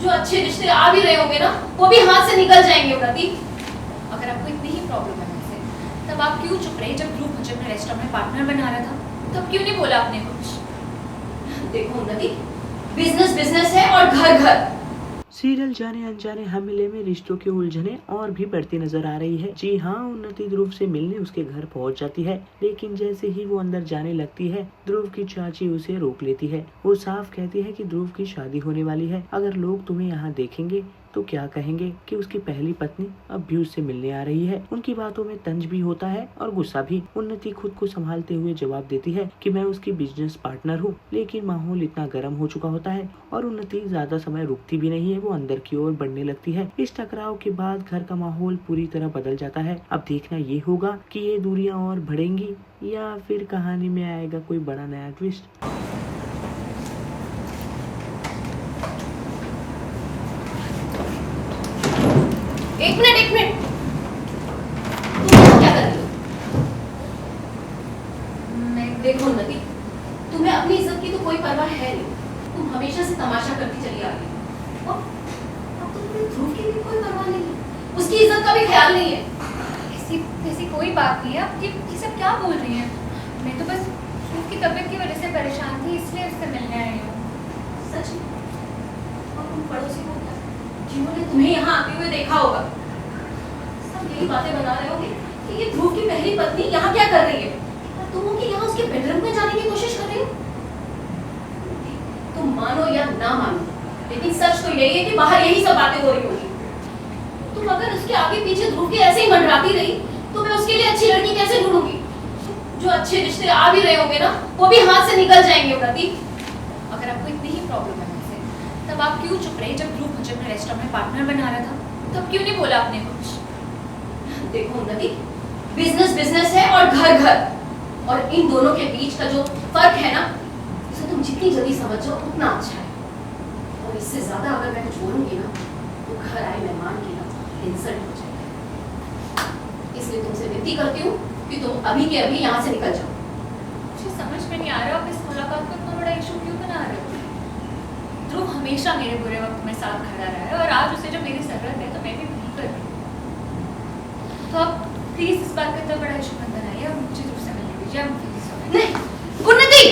जो अच्छे रिश्ते आ भी रहे होंगे ना, वो भी हाथ से निकल जाएंगे उन्नति। अगर आपको इतनी ही प्रॉब्लम है मुझसे, तब आप क्यों चुप रहे जब ध्रुव मुझे अपने रेस्टोरेंट में पार्टनर बना रहा था? तब क्यों नहीं बोला आपने कुछ? देखो उन्नति, बिजनेस बिजनेस है और घर घर। सीरियल जाने अनजाने हमले में रिश्तों की उलझने और भी बढ़ती नजर आ रही है। जी हाँ, उन्नति ध्रुव से मिलने उसके घर पहुंच जाती है, लेकिन जैसे ही वो अंदर जाने लगती है, ध्रुव की चाची उसे रोक लेती है। वो साफ कहती है कि ध्रुव की शादी होने वाली है, अगर लोग तुम्हें यहाँ देखेंगे तो क्या कहेंगे कि उसकी पहली पत्नी अब भी उससे मिलने आ रही है। उनकी बातों में तंज भी होता है और गुस्सा भी। उन्नति खुद को संभालते हुए जवाब देती है कि मैं उसकी बिजनेस पार्टनर हूँ, लेकिन माहौल इतना गर्म हो चुका होता है और उन्नति ज्यादा समय रुकती भी नहीं है, वो अंदर की ओर बढ़ने लगती है। इस टकराव के बाद घर का माहौल पूरी तरह बदल जाता है। अब देखना ये होगा कि ये दूरियां और बढ़ेंगी या फिर कहानी में आएगा कोई बड़ा नया ट्विस्ट। एक मिनट, तुम यहाँ क्या कर रही हो? देखो उन्नति, तुम्हें अपनी इज्जत की तो कोई परवाह है नहीं। तुम हमेशा से तमाशा करती चली आ रही हो। अब तो तुम्हें ध्रुव की भी कोई परवाह नहीं है, उसकी इज्जत का भी ख्याल नहीं है। ऐसी कोई बात नहीं है। आप ये सब क्या बोल रही हैं? मैं तो बस ध्रुव की तबीयत की वजह से परेशान थी, इसलिए उससे मिलने आई हूँ। सच में? और तुम पड़ोसी को क्या, जिन्होंने तुम्हें यहाँ आते हुए देखा होगा, सब यही बातें बना रहे होंगे कि ये ध्रुव की पहली पत्नी यहाँ क्या कर रही है, और तुम हो कि यहाँ उसके बेडरूम में जाने की कोशिश कर रही हो। तुम मानो या ना मानो, लेकिन सच तो यही है कि बाहर यही सब बातें हो रही होगी। तुम अगर उसके आगे पीछे ध्रुव के ऐसे ही मंडराती रही, तो मैं उसके लिए अच्छी लड़की कैसे ढूंढूंगी? जो अच्छे रिश्ते आ भी रहे होंगे ना, वो भी हाथ से निकल जाएंगे उन्नति। अगर आपको इतनी ही प्रॉब्लम है मुझसे, तब आप क्यों चुप रहे जब ध्रुव मुझे अपने रेस्टोरेंट में पार्टनर बना रहा था? तब क्यों नहीं बोला आपने कुछ? देखो उन्नति, बिजनेस बिजनेस है और घर घर, और इन दोनों के बीच का जो फर्क है ना, उसे तुम जितनी जल्दी समझ जाओ उतना अच्छा है। और इससे ज्यादा अगर मैं कुछ बोलूंगी ना, तो घर आए मेहमान की ना इंसल्ट हो जाएगी। इसलिए तुमसे विनती करती हूँ कि तुम अभी के अभी यहाँ से निकल जाओ। मुझे समझ में नहीं आ रहा आप इस मुलाकात को इतना बड़ा इशू क्यों बना रहे हो? ध्रुव हमेशा मेरे बुरे वक्त में साथ खड़ा रहा है, और आज उसे जब मेरी जरूरत है तो मैं भी वही कर रही हूँ। तो आप प्लीज इस बात का इतना बड़ा इशू मत बनाइए और मुझे ध्रुव से मिलने दीजिए। नहीं उन्नति,